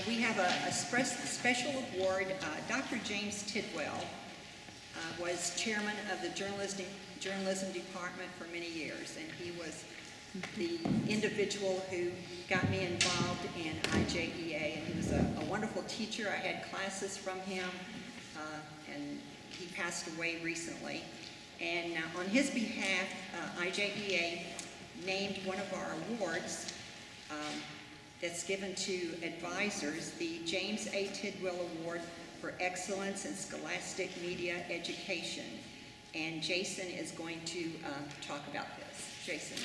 We have a special award. Dr. James Tidwell was chairman of the journalism department for many years, and he was the individual who got me involved in IJEA, and he was a wonderful teacher. I had classes from him, and he passed away recently. And on his behalf, IJEA named one of our awards that's given to advisors, the James A. Tidwell Award for Excellence in Scholastic Media Education. And Jason is going to talk about this. Jason.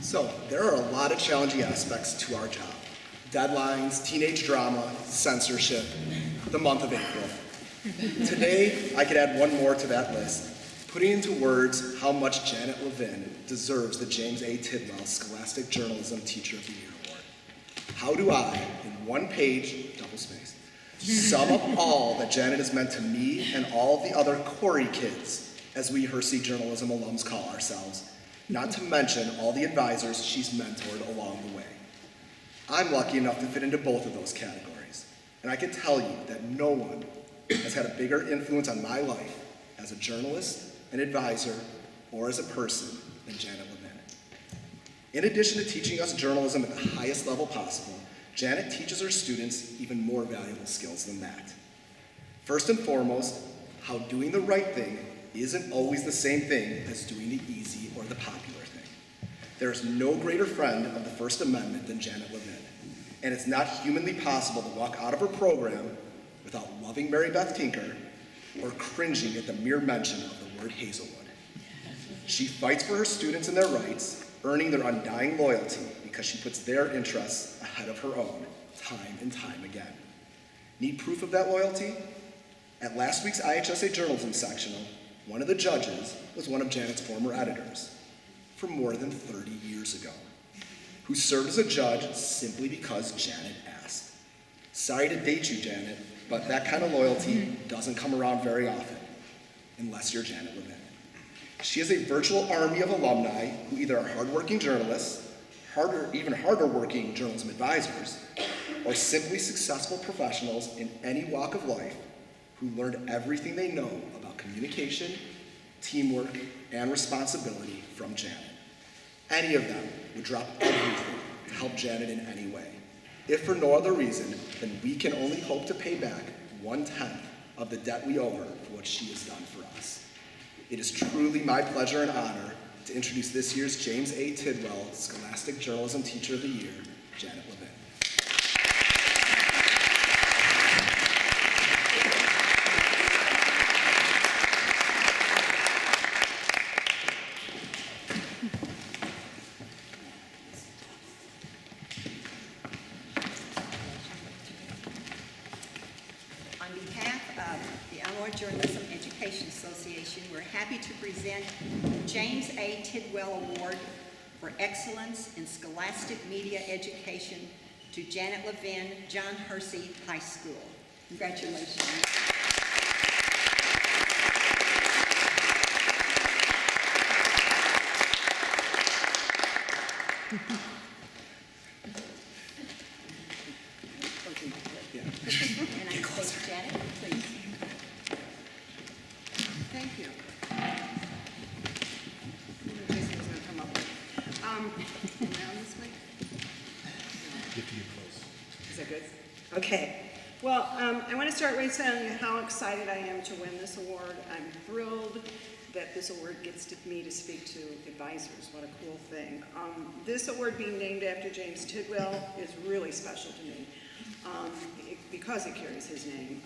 So, there are a lot of challenging aspects to our job. Deadlines, teenage drama, censorship, the month of April. Today, I could add one more to that list, putting into words how much Janet Levin deserves the James A. Tidwell Scholastic Journalism Teacher of the Year Award. How do I, in one page, double space, sum up all that Janet has meant to me and all the other Corey kids, as we Hersey journalism alums call ourselves, not to mention all the advisors she's mentored along the way. I'm lucky enough to fit into both of those categories, and I can tell you that no one has had a bigger influence on my life as a journalist, an advisor, or as a person than Janet Levin. In addition to teaching us journalism at the highest level possible, Janet teaches her students even more valuable skills than that. First and foremost, how doing the right thing isn't always the same thing as doing the easy or the popular thing. There is no greater friend of the First Amendment than Janet Levin, and it's not humanly possible to walk out of her program without loving Mary Beth Tinker or cringing at the mere mention of the word Hazelwood. She fights for her students and their rights, earning their undying loyalty because she puts their interests ahead of her own, time and time again. Need proof of that loyalty? At last week's IHSA Journalism Sectional, one of the judges was one of Janet's former editors from more than 30 years ago, who served as a judge simply because Janet asked. Sorry to date you, Janet, but that kind of loyalty doesn't come around very often, unless you're Janet Levin. She has a virtual army of alumni who either are hardworking journalists, even harder working journalism advisors, or simply successful professionals in any walk of life who learned everything they know about communication, teamwork, and responsibility from Janet. Any of them would drop everything to help Janet in any way. If for no other reason, then we can only hope to pay back 1/10 of the debt we owe her for what she has done for us. It is truly my pleasure and honor to introduce this year's James A. Tidwell Scholastic Journalism Teacher of the Year, Janet Levin. Journalism Education Association, we're happy to present the James A. Tidwell Award for Excellence in Scholastic Media Education to Janet Levin, John Hersey High School. Congratulations. And I say, Janet, please. Thank you. Jason's going to come up. Around this way? Get to you close. Is that good? Okay. Well, I want to start by saying how excited I am to win this award. I'm thrilled that this award gets me to speak to advisors. What a cool thing. This award being named after James Tidwell is really special to me. Because it carries his name.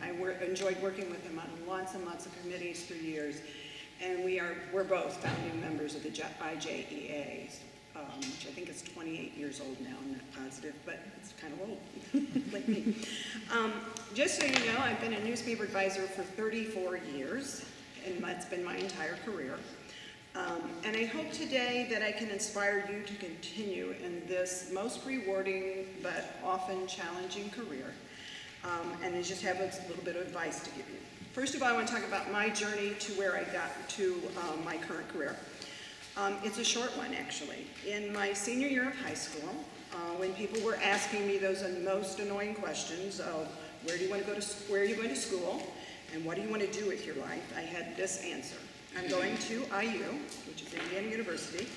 I enjoyed working with him on lots and lots of committees for years, and we're both founding members of the IJEA, which I think is 28 years old now, I'm not positive, but it's kind of old, like me. Just so you know, I've been a newspaper advisor for 34 years, and that's been my entire career. And I hope today that I can inspire you to continue in this most rewarding but often challenging career, and I just have a little bit of advice to give you. First of all, I want to talk about my journey to where I got to my current career. It's a short one, actually. In my senior year of high school, when people were asking me those most annoying questions of where are you going to school, and what do you want to do with your life, I had this answer. I'm going to IU, which is Indiana University,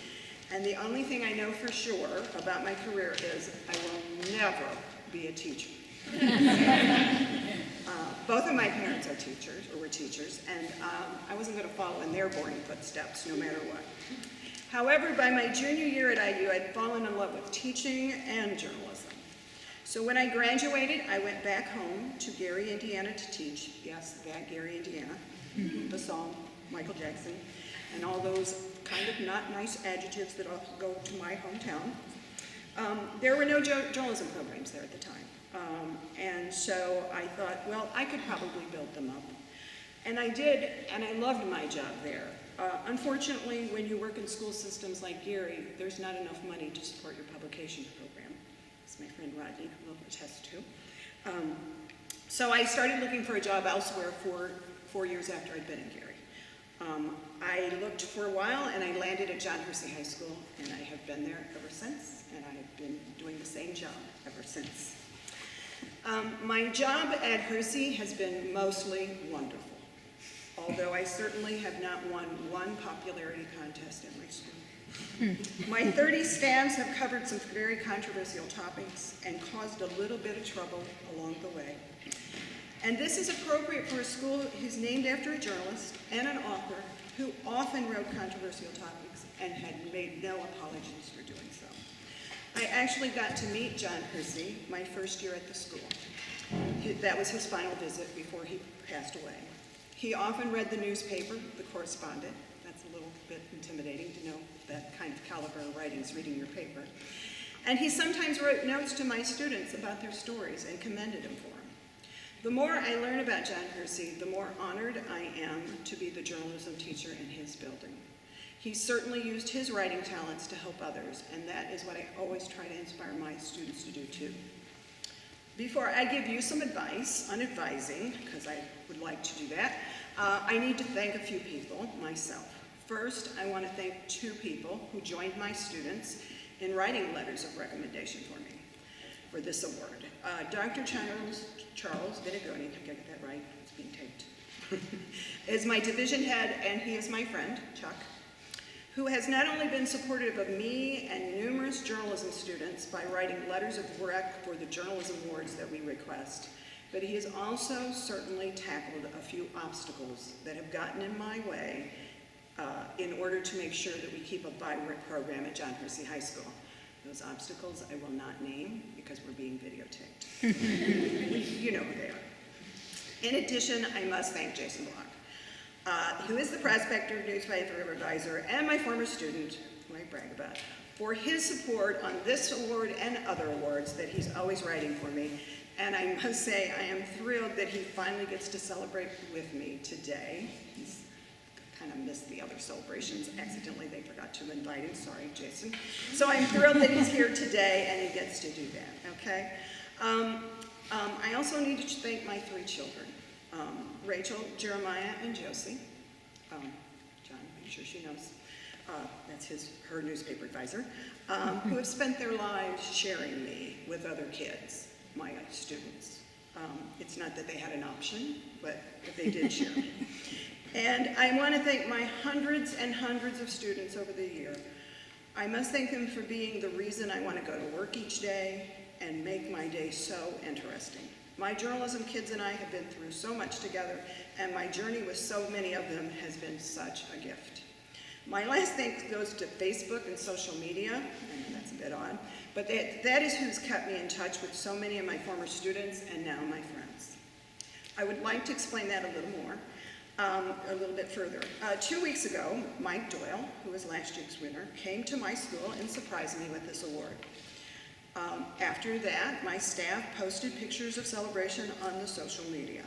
and the only thing I know for sure about my career is I will never be a teacher. Both of my parents are teachers, or were teachers, and I wasn't going to follow in their boring footsteps no matter what. However, by my junior year at IU, I'd fallen in love with teaching and journalism. So when I graduated, I went back home to Gary, Indiana to teach. Yes, that Gary, Indiana, the song, Michael Jackson, and all those kind of not nice adjectives that all go to my hometown. There were no journalism programs there at the time. And so I thought, well, I could probably build them up. And I did, and I loved my job there. Unfortunately, when you work in school systems like Gary, there's not enough money to support your publications program, as my friend Rodney will attest to. So I started looking for a job elsewhere for 4 years after I'd been in Gary. I looked for a while, and I landed at John Hersey High School, and I have been there ever since, and I have been doing the same job ever since. My job at Hersey has been mostly wonderful, although I certainly have not won one popularity contest at my school. My 30 staffs have covered some very controversial topics and caused a little bit of trouble along the way. And this is appropriate for a school who's named after a journalist and an author who often wrote controversial topics and had made no apologies for doing so. I actually got to meet John Hersey my first year at the school. That was his final visit before he passed away. He often read the newspaper, The Correspondent. That's a little bit intimidating to know that kind of caliber of writings reading your paper. And he sometimes wrote notes to my students about their stories and commended them for them. The more I learn about John Hersey, the more honored I am to be the journalism teacher in his building. He certainly used his writing talents to help others, and that is what I always try to inspire my students to do too. Before I give you some advice on advising, because I would like to do that, I need to thank a few people, myself. First, I want to thank 2 people who joined my students in writing letters of recommendation for me for this award. Dr. Charles Vittigoni, I get that right, it's being taped, is my division head, and he is my friend, Chuck, who has not only been supportive of me and numerous journalism students by writing letters of rec for the journalism awards that we request, but he has also certainly tackled a few obstacles that have gotten in my way in order to make sure that we keep a vibrant program at John Hersey High School. Those obstacles I will not name because we're being videotaped. You know who they are. In addition, I must thank Jason Block, who is the prospector, newspaper advisor, and my former student, who I brag about, for his support on this award and other awards that he's always writing for me. And I must say, I am thrilled that he finally gets to celebrate with me today. He's kind of missed the other celebrations. Accidentally, they forgot to invite him. Sorry, Jason. So I'm thrilled that he's here today and he gets to do that, okay? I also need to thank my 3 children, Rachel, Jeremiah, and Josie. John, I'm sure she knows. That's her newspaper advisor, who have spent their lives sharing me with other kids, my students. It's not that they had an option, but they did share me. And I want to thank my hundreds and hundreds of students over the year. I must thank them for being the reason I want to go to work each day and make my day so interesting. My journalism kids and I have been through so much together, and my journey with so many of them has been such a gift. My last thanks goes to Facebook and social media. I know that's a bit odd, but that is who's kept me in touch with so many of my former students and now my friends. I would like to explain that a little more, a little bit further. 2 weeks ago, Mike Doyle, who was last year's winner, came to my school and surprised me with this award. After that, my staff posted pictures of celebration on the social media.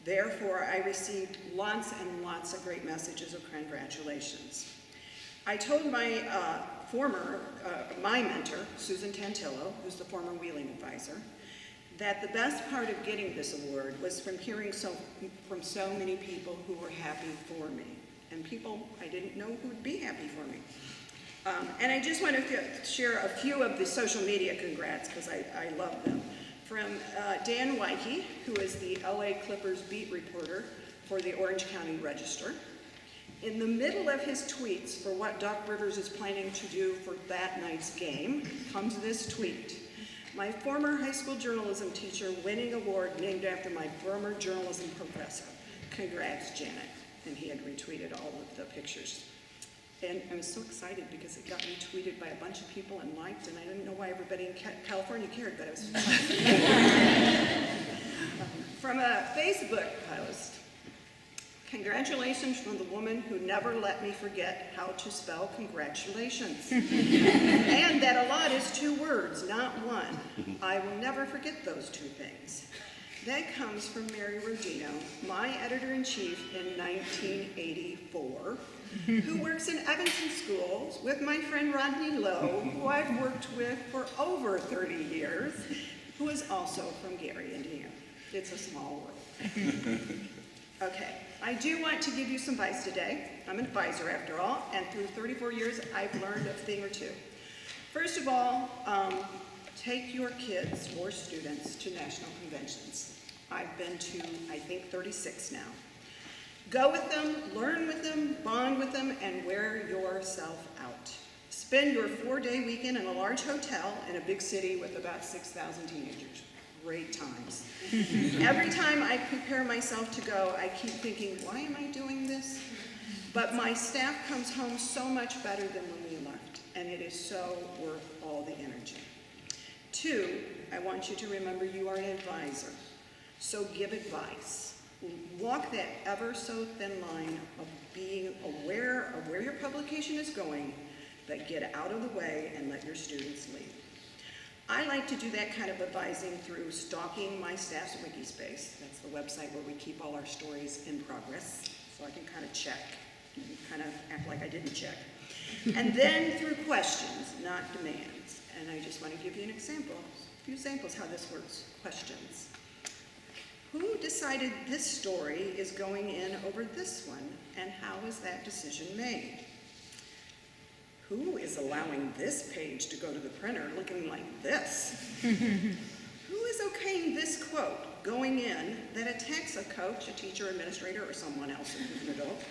Therefore, I received lots and lots of great messages of congratulations. I told my my mentor, Susan Tantillo, who's the former Wheeling advisor, that the best part of getting this award was from hearing from so many people who were happy for me. and people I didn't know who would be happy for me. And I just want to share a few of the social media congrats, because I love them. From Dan Weike, who is the LA Clippers beat reporter for the Orange County Register. In the middle of his tweets for what Doc Rivers is planning to do for that night's game comes this tweet. My former high school journalism teacher winning award named after my former journalism professor. Congrats, Janet. And he had retweeted all of the pictures. And I was so excited because it got retweeted by a bunch of people and liked, and I didn't know why everybody in California cared, but I was From a Facebook post, congratulations from the woman who never let me forget how to spell congratulations. And that a lot is 2 words, not 1. I will never forget those 2 things. That comes from Mary Rodino, my editor-in-chief in 1984, who works in Evanston schools with my friend Rodney Lowe, who I've worked with for over 30 years, who is also from Gary, Indiana. It's a small world. Okay, I do want to give you some advice today. I'm an advisor after all, and through 34 years, I've learned a thing or two. First of all, take your kids or students to national conventions. I've been to, I think, 36 now. Go with them, learn with them, bond with them, and wear yourself out. Spend your 4-day weekend in a large hotel in a big city with about 6,000 teenagers. Great times. Every time I prepare myself to go, I keep thinking, why am I doing this? But my staff comes home so much better than when we left, and it is so worth all the energy. 2, I want you to remember you are an advisor, so give advice. Walk that ever so thin line of being aware of where your publication is going, but get out of the way and let your students lead. I like to do that kind of advising through stalking my staff's Wikispace. That's the website where we keep all our stories in progress, so I can kind of check and kind of act like I didn't check. And then through questions, not demands. And I just want to give you an example, a few examples how this works. Questions. Who decided this story is going in over this one, and how is that decision made? Who is allowing this page to go to the printer looking like this? Who is okaying this quote going in that attacks a coach, a teacher, administrator, or someone else who's an adult?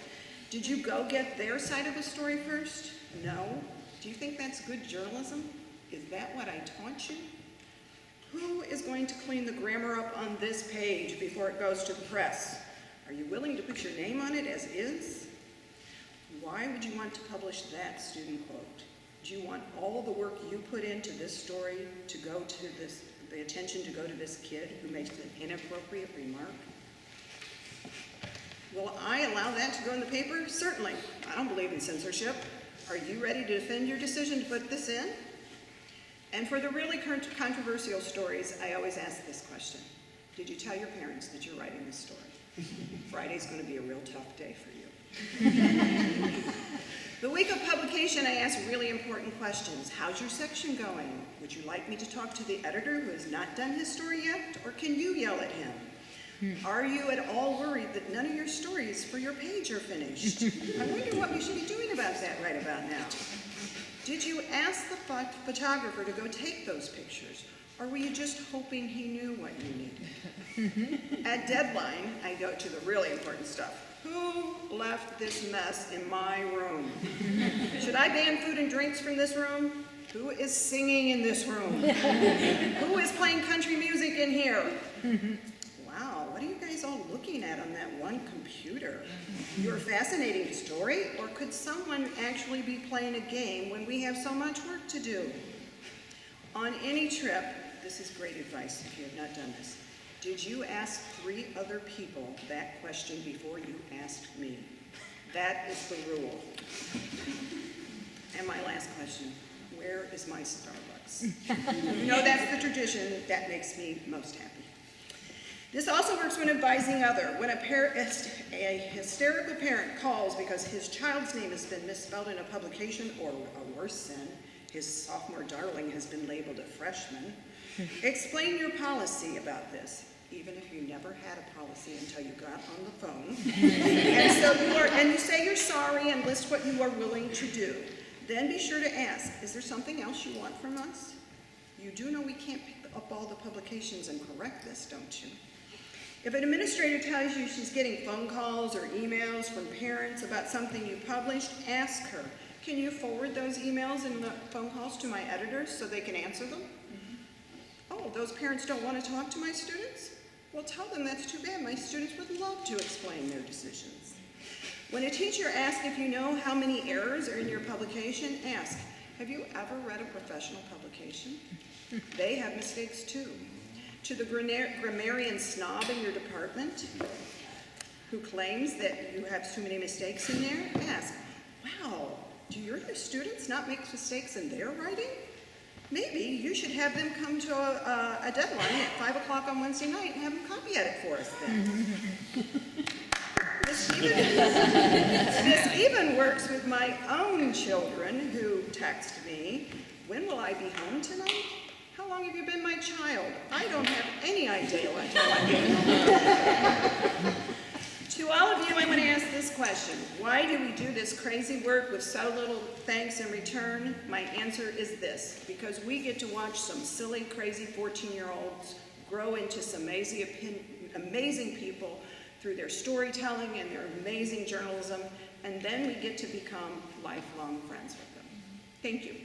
Did you go get their side of the story first? No. Do you think that's good journalism? Is that what I taught you? Who is going to clean the grammar up on this page before it goes to the press? Are you willing to put your name on it as is? Why would you want to publish that student quote? Do you want all the work you put into this story to go to this, the attention to go to this kid who makes an inappropriate remark? Will I allow that to go in the paper? Certainly. I don't believe in censorship. Are you ready to defend your decision to put this in? And for the really controversial stories, I always ask this question. Did you tell your parents that you're writing this story? Friday's going to be a real tough day for you. The week of publication, I ask really important questions. How's your section going? Would you like me to talk to the editor who has not done his story yet? Or can you yell at him? Are you at all worried that none of your stories for your page are finished? I wonder what we should be doing about that right about now. Did you ask the photographer to go take those pictures? Or were you just hoping he knew what you needed? At deadline, I go to the really important stuff. Who left this mess in my room? Should I ban food and drinks from this room? Who is singing in this room? Who is playing country music in here? Wow, what are you guys all looking at on that one computer? Your fascinating story? Or could someone actually be playing a game when we have so much work to do? On any trip, this is great advice if you have not done this. Did you ask 3 other people that question before you asked me? That is the rule. And my last question, where is my Starbucks? You know that's the tradition that makes me most happy. This also works when advising other. When a hysterical parent calls because his child's name has been misspelled in a publication, or a worse sin, his sophomore darling has been labeled a freshman, explain your policy about this. even if you never had a policy until you got on the phone. And you say you're sorry and list what you are willing to do. Then be sure to ask, is there something else you want from us? You do know we can't pick up all the publications and correct this, don't you? If an administrator tells you she's getting phone calls or emails from parents about something you published, ask her, can you forward those emails and the phone calls to my editors so they can answer them? Oh, those parents don't want to talk to my students? Well, tell them that's too bad. My students would love to explain their decisions. When a teacher asks if you know how many errors are in your publication, ask, have you ever read a professional publication? They have mistakes too. To the grammarian snob in your department who claims that you have too many mistakes in there, ask, wow, do your students not make mistakes in their writing? Maybe you should have them come to a deadline at 5 o'clock on Wednesday night and have them copy edit for us then. This even works with my own children who text me, when will I be home tonight? How long have you been my child? I don't have any idea what time I'm getting home. To all of you, I want to ask this question. Why do we do this crazy work with so little thanks in return? My answer is this, because we get to watch some silly, crazy 14-year-olds grow into some amazing people through their storytelling and their amazing journalism, and then we get to become lifelong friends with them. Thank you.